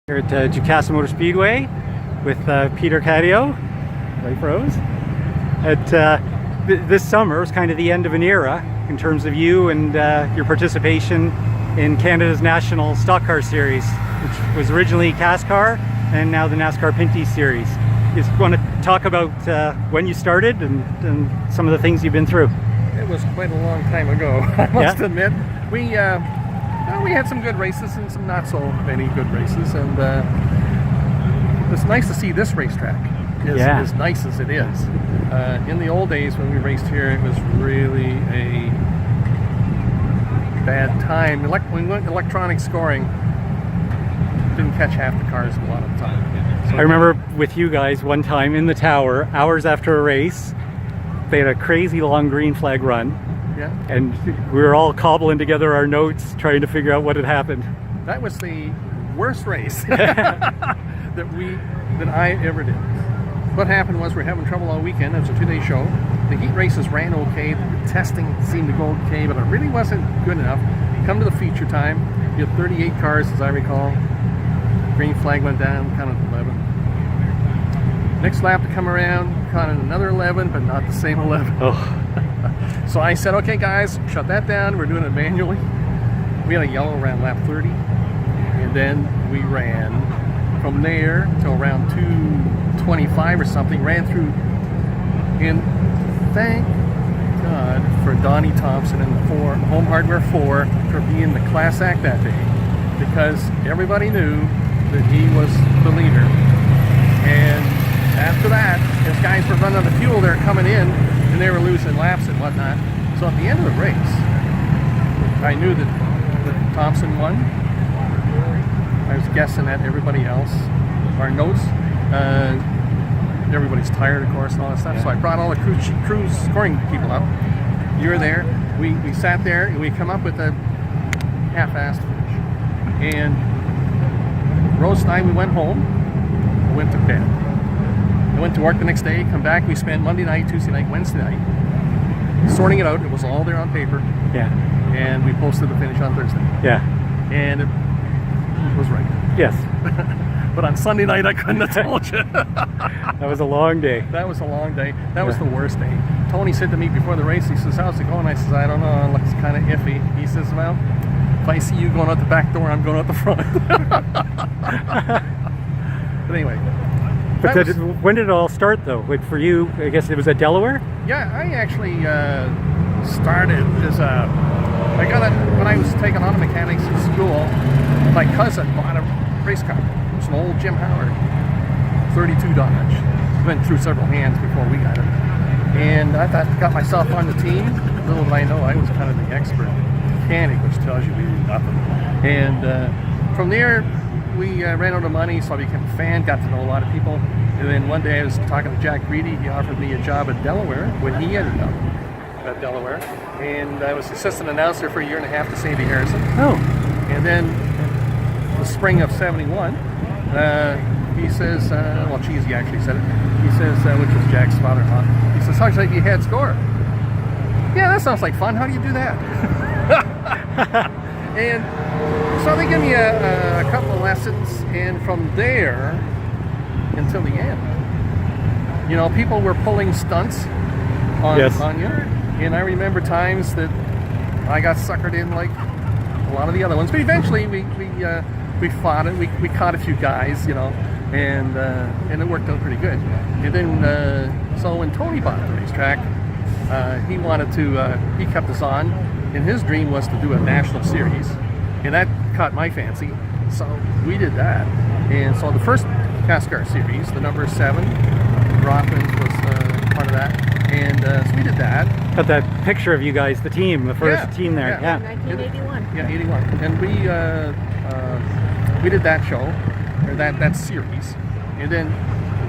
Here at Jukasa Motor Speedway with Peter Cadiou, Life Rose. This summer was kind of the end of an era in terms of you and your participation in Canada's National Stock Car Series, which was originally CASCAR and now the NASCAR Pinty Series. You just want to talk about when you started and some of the things you've been through. It was quite a long time ago, I must admit. We had some good races and some not so many good races, and it's nice to see this racetrack as nice as it is. In the old days when we raced here, it was really a bad time. When we went to electronic scoring, didn't catch half the cars a lot of the time. So I remember with you guys one time in the tower, hours after a race, they had a crazy long green flag run. Yeah. And we were all cobbling together our notes, trying to figure out what had happened. That was the worst race that I ever did. What happened was we're having trouble all weekend. It was a 2-day show. The heat races ran okay. The testing seemed to go okay, but it really wasn't good enough. Come to the feature time. You had 38 cars, as I recall. Green flag went down, counted 11. Next lap to come around, counted another 11, but not the same 11. Oh. So I said, okay guys, shut that down. We're doing it manually. We had a yellow around lap 30. And then we ran from there till around 2:25 or something. Ran through. And thank God for Donnie Thompson and the Home Hardware 4 for being the class act that day. Because everybody knew that he was the leader. And after that, as guys were running out of fuel, they're coming in and they were losing laps and whatnot. So at the end of the race, I knew that Thompson won. I was guessing at everybody else. Our notes, everybody's tired, of course, and all that stuff. So I brought all the crew scoring people up. You were there. We sat there and we come up with a half-assed finish. And Rose and I, we went home. We went to bed. I went to work the next day, come back, we spent Monday night, Tuesday night, Wednesday night sorting it out. It was all there on paper. Yeah. And we posted the finish on Thursday. Yeah. And it was right. Yes. But on Sunday night, I couldn't have told you. That was a long day. That was a long day. That was the worst day. Tony said to me before the race, he says, how's it going? I says, I don't know, it looks kind of iffy. He says, well, if I see you going out the back door, I'm going out the front. But anyway. But when did it all start, though? Like for you, I guess it was at Delaware? Yeah, I actually started as when I was taking auto mechanics in school, my cousin bought a race car. It was an old Jim Howard 32 Dodge. Went through several hands before we got it. And I got myself on the team. Little did I know, I was kind of the expert mechanic, which tells you really nothing. And from there, we ran out of money, so I became a fan, got to know a lot of people. And then one day I was talking to Jack Reedy. He offered me a job at Delaware when he ended up at Delaware. And I was assistant announcer for a year and a half to Sandy Harrison. Oh. And then the spring of 71, he says, well, Cheesy actually said it. He says, which was Jack's father-in-law, he says, how's like you head score? Yeah, that sounds like fun. How do you do that? And so they give me a couple of lessons, and from there until the end, you know, people were pulling stunts on you. And I remember times that I got suckered in like a lot of the other ones. But eventually we fought it. We caught a few guys, you know, and it worked out pretty good. And then so when Tony bought the racetrack, he wanted to he kept us on, and his dream was to do a national series. And that caught my fancy, so we did that. And so the first CASCAR series, the number 7, Rothmans was part of that. And so we did that. Got that picture of you guys, the team, the first team there. Yeah. 1981. Yeah, 81. And we did that show, or that series, and then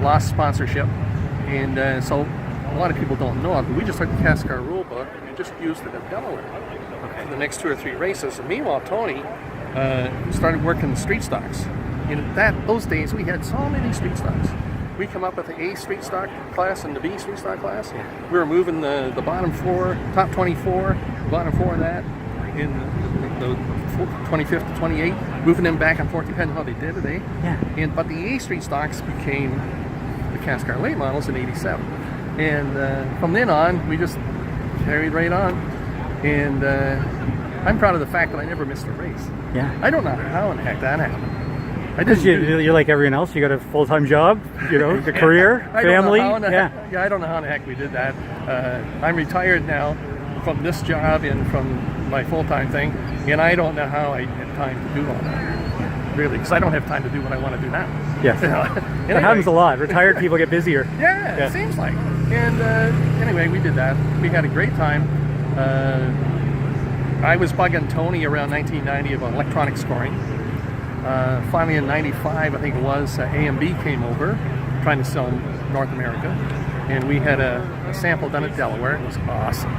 lost sponsorship. And so a lot of people don't know it, but we just took the CASCAR rule book and just used it at Delaware. The next 2 or 3 races. And meanwhile, Tony started working the street stocks. In those days, we had so many street stocks. We come up with the A street stock class and the B street stock class. We were moving the bottom 4, top 24, bottom 4 of that, in the 25th to 28th. moving them back and forth depending on how they did it, eh? Yeah. But the A Street stocks became the CASCAR late models in '87, and from then on we just carried right on. And I'm proud of the fact that I never missed a race. Yeah. I don't know how in the heck that happened. Because you're like everyone else. You got a full-time job, you know, a career, family. I don't know how in the heck we did that. I'm retired now from this job and from my full-time thing, and I don't know how I had time to do all that. Really, because I don't have time to do what I want to do now. Yes. Anyway, it happens a lot. Retired people get busier. Yeah, it seems like. And anyway, we did that. We had a great time. I was bugging Tony around 1990 about electronic scoring. Finally in 95, I think it was, AMB came over trying to sell in North America, and we had a sample done at Delaware. It was awesome.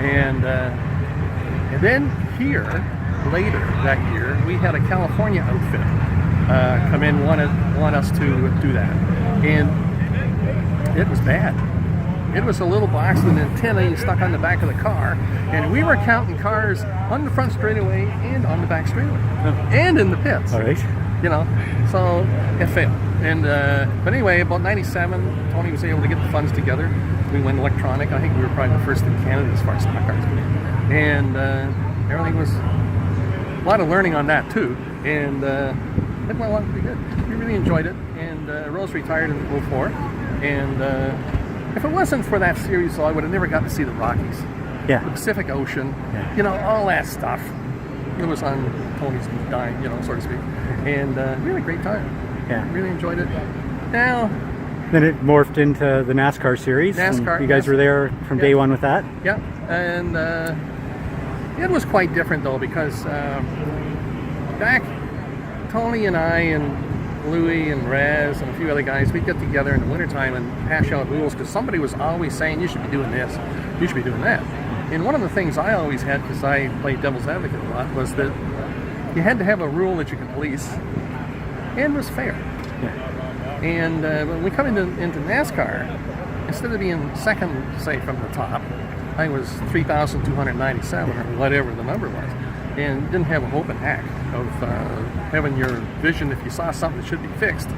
And then here, later that year, we had a California outfit come in, want us to do that. And it was bad. It was a little box with an antenna stuck on the back of the car, and we were counting cars on the front straightaway and on the back straightaway, and in the pits. All right. You know, so it failed. And but anyway, about '97, Tony was able to get the funds together. We went electronic. I think we were probably the first in Canada as far as stock cars go. And everything was a lot of learning on that too. And it went along pretty good. We really enjoyed it. And Rose retired in '04. And if it wasn't for that series, though, I would have never gotten to see the Rockies, the Pacific Ocean, you know, all that stuff. It was on Tony's dime, you know, so to speak. And we had a great time. Yeah, really enjoyed it. Now, then it morphed into the NASCAR series. NASCAR. You guys were there from day one with that. Yeah, and it was quite different though, because back Tony and I and Louie and Rez and a few other guys, we'd get together in the wintertime and hash out rules, because somebody was always saying, you should be doing this, you should be doing that. And one of the things I always had, because I played devil's advocate a lot, was that you had to have a rule that you could police and was fair. Yeah. And when we come into NASCAR, instead of being second, say, from the top, I was 3,297 or whatever the number was, and didn't have a hope in heck of having your vision. If you saw something that should be fixed,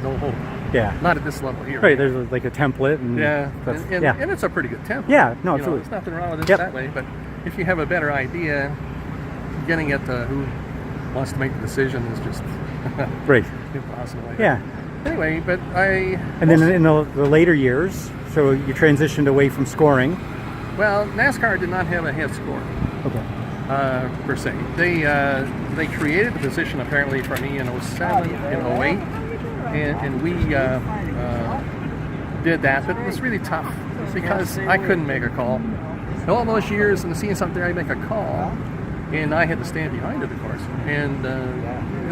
no hope. Yeah. Not at this level here. Right, there's like a template. And and it's a pretty good template. Yeah, no, absolutely. There's nothing wrong with it that way, but if you have a better idea, getting at who wants to make the decision is just impossible. Yeah. Anyway, but And then in the later years, so you transitioned away from scoring. Well, NASCAR did not have a head score. Okay. Per se. They created the position apparently for me in '07, in '08, and we did that, but it was really tough because I couldn't make a call. All those years and seeing something, I'd make a call, and I had to stand behind it, of course, and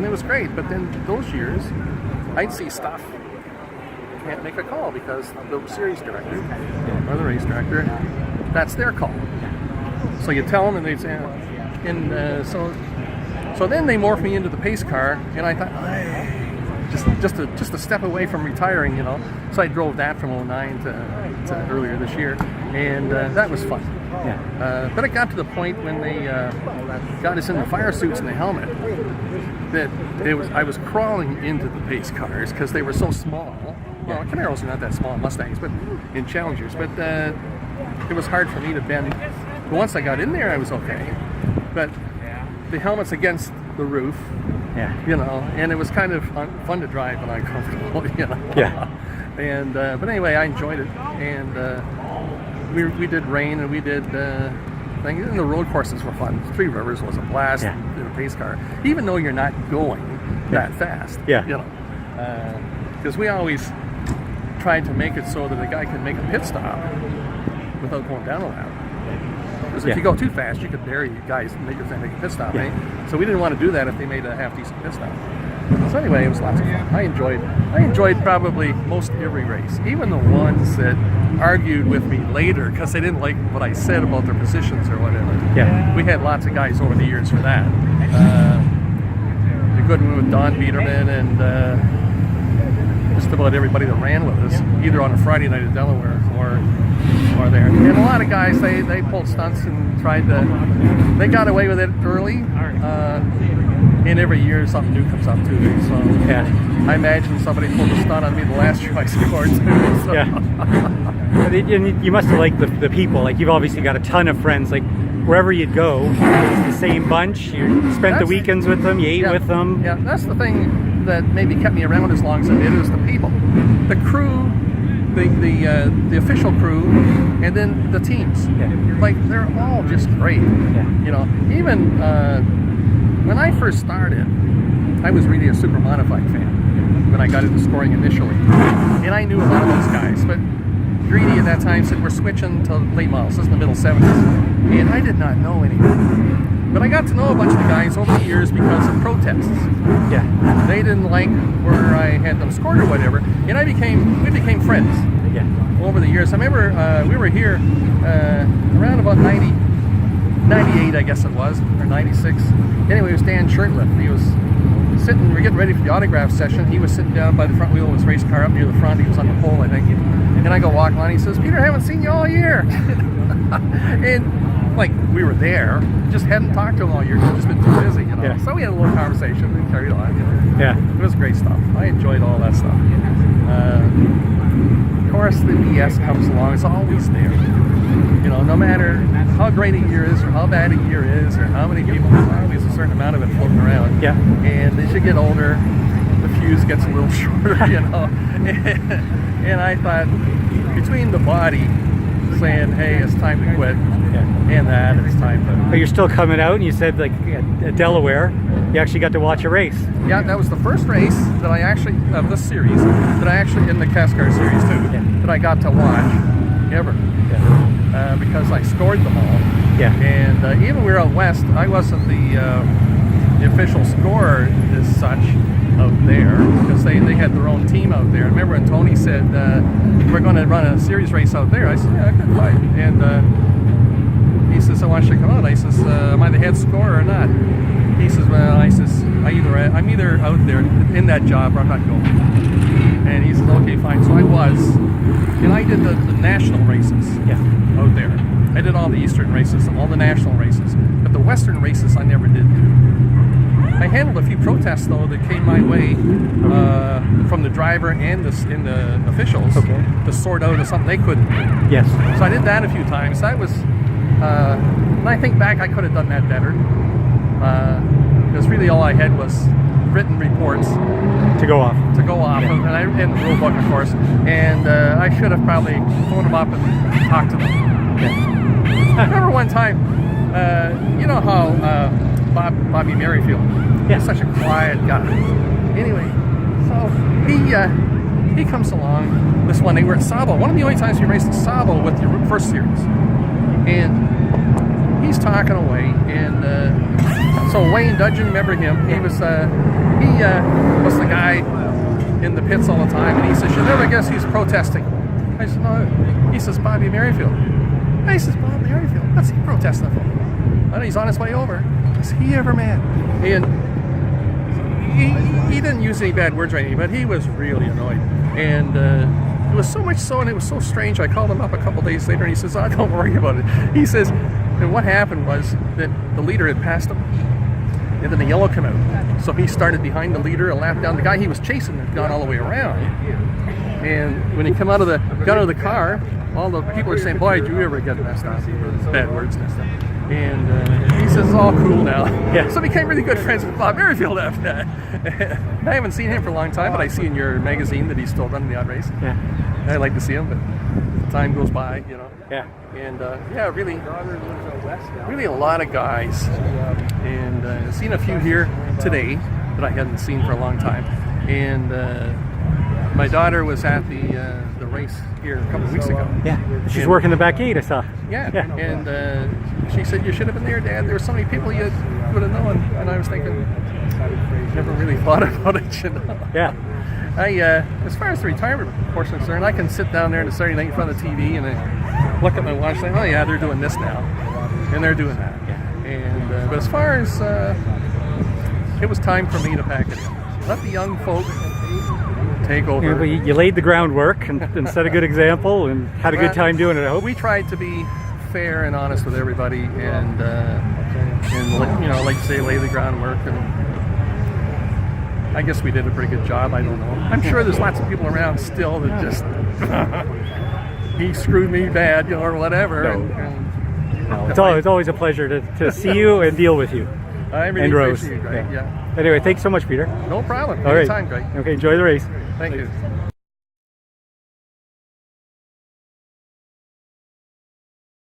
it was great. But then those years, I'd see stuff, can't make a call because the series director or the race director, that's their call. So you tell them, and they say, and so then they morphed me into the pace car, and I thought, just a step away from retiring, you know. So I drove that from '09 to earlier this year, and that was fun. Yeah. But it got to the point when they got us in the fire suits and the helmet that I was crawling into the pace cars because they were so small. Well, Camaros are not that small, Mustangs, but in Challengers. But it was hard for me to bend. But once I got in there, I was okay. But the helmet's against the roof, you know, and it was kind of fun to drive but uncomfortable, you know. Yeah. And but anyway, I enjoyed it, and we did rain, and we did things, and the road courses were fun. Three Rivers was a blast in a pace car, even though you're not going that fast. Yeah. You know, because we always tried to make it so that a guy can make a pit stop without going down a lap. Because if you go too fast, you could bury guys and make a pit stop, right? So we didn't want to do that if they made a half-decent pit stop. So anyway, it was lots of fun. I enjoyed probably most every race, even the ones that argued with me later because they didn't like what I said about their positions or whatever. Yeah. We had lots of guys over the years for that. A good one with Don Biederman and just just about everybody that ran with us, either on a Friday night at Delaware or there. And a lot of guys, they pulled stunts and tried to, they got away with it early. And every year something new comes up too. So I imagine somebody pulled a stunt on me the last year I scored too. So. And you must have liked the people. Like, you've obviously got a ton of friends. Like, wherever you'd go, it was the same bunch. You spent the weekends with them. You ate with them. Yeah, that's the thing that maybe kept me around as long as it did, is the people, the crew, the official crew, and then the teams. Like, they're all just great. You know, even when I first started, I was really a super modified fan when I got into scoring initially, and I knew a lot of those guys, but Greedy at that time said we're switching to late models. This is the middle 70s, and I did not know anything. But I got to know a bunch of the guys over the years because of protests. They didn't like where I had them scored or whatever, and we became friends. Over the years. I remember we were here around about 98, I guess it was, or 96. Anyway, it was Dan Shirtliff. He was sitting, we were getting ready for the autograph session. He was sitting down by the front wheel of his race car up near the front. He was on the pole, I think. And I go walking on. He says, "Peter, I haven't seen you all year." And like, we were there, just hadn't talked to him all year. We've just been too busy, you know. So we had a little conversation and carried on. You know. It was great stuff. I enjoyed all that stuff. Of course, the BS comes along. It's always there. You know, no matter how great a year is, or how bad a year is, or how many people, there's always a certain amount of it floating around. And as you get older, the fuse gets a little shorter, you know. And I thought, between the body saying, "Hey, it's time to quit," and that, it's time to... But you're still coming out, and you said, like, at Delaware, you actually got to watch a race. Yeah, that was the first race that I actually, of this series, that I actually, in the CASCAR series too, that I got to watch ever. Because I scored them all. And even we were out west, I wasn't the official scorer as such out there, because they had their own team out there. I remember when Tony said, "We're going to run a series race out there," I said, "Yeah, I could fight." And he says, "I want you to come out." I says, "Am I the head scorer or not?" He says, "Well," I says, I'm either out there in that job or I'm not going." And he says, "Okay, fine." So I was, and I did the national races out there. I did all the Eastern races, all the national races, but the Western races I never did do. I handled a few protests though that came my way from the driver and the officials to sort out something they couldn't do. So I did that a few times. That was, when I think back, I could have done that better. Because really all I had was written reports to go off, and the rule book, of course. And I should have probably phoned them up and talked to them. I remember one time, you know how Bobby Merrifield, he's such a quiet guy. Anyway, so he comes along this one day. We're at Sabo. One of the only times we raced at Sabo with the first series. And he's talking away, and so Wayne Dudgeon, remember him? He was the guy in the pits all the time, and he says, "You'll never guess who's protesting." I said, "No." He says, "Bobby Merrifield." I says, "Bob Merrifield? What's he protesting for?" And he's on his way over. Is he ever mad? And he didn't use any bad words or anything, but he was really annoyed. And it was so much so, and it was so strange. I called him up a couple days later, and he says, "Oh, don't worry about it." He says, and what happened was that the leader had passed him, and then the yellow came out. So he started behind the leader and lapped down. The guy he was chasing had gone all the way around. And when he got out of the car, all the people are saying, "Boy, did you ever get messed up?" Bad words and stuff. And he says, "It's all cool now." So I became really good friends with Bob Merrifield after that. I haven't seen him for a long time, but I see in your magazine that he's still running the odd race. I like to see him, but time goes by, you know. And really a lot of guys. And I've seen a few here today that I hadn't seen for a long time. And my daughter was at the race here a couple of weeks ago. She's working the back gate, I saw. And she said, "You should have been there, Dad. There were so many people you would have known." And I was thinking, never really thought about it, you know. I, as far as the retirement portion is concerned, I can sit down there on a Saturday night in front of the TV and I look at my watch and say, "Oh yeah, they're doing this now, and they're doing that." And but as far as it was time for me to pack it in. Let the young folk take over. You know, you laid the groundwork and set a good example and had a good time doing it, I hope. We tried to be fair and honest with everybody, and you know, like you say, lay the groundwork, and I guess we did a pretty good job. I don't know. I'm sure there's lots of people around still that just he screwed me bad, you know, or whatever. No, it's always a pleasure to see you and deal with you. I really and Rose. appreciate it, Greg. Yeah. Anyway, thanks so much, Peter. No problem. All right. Anytime, Greg. Okay, enjoy the race. Thank you.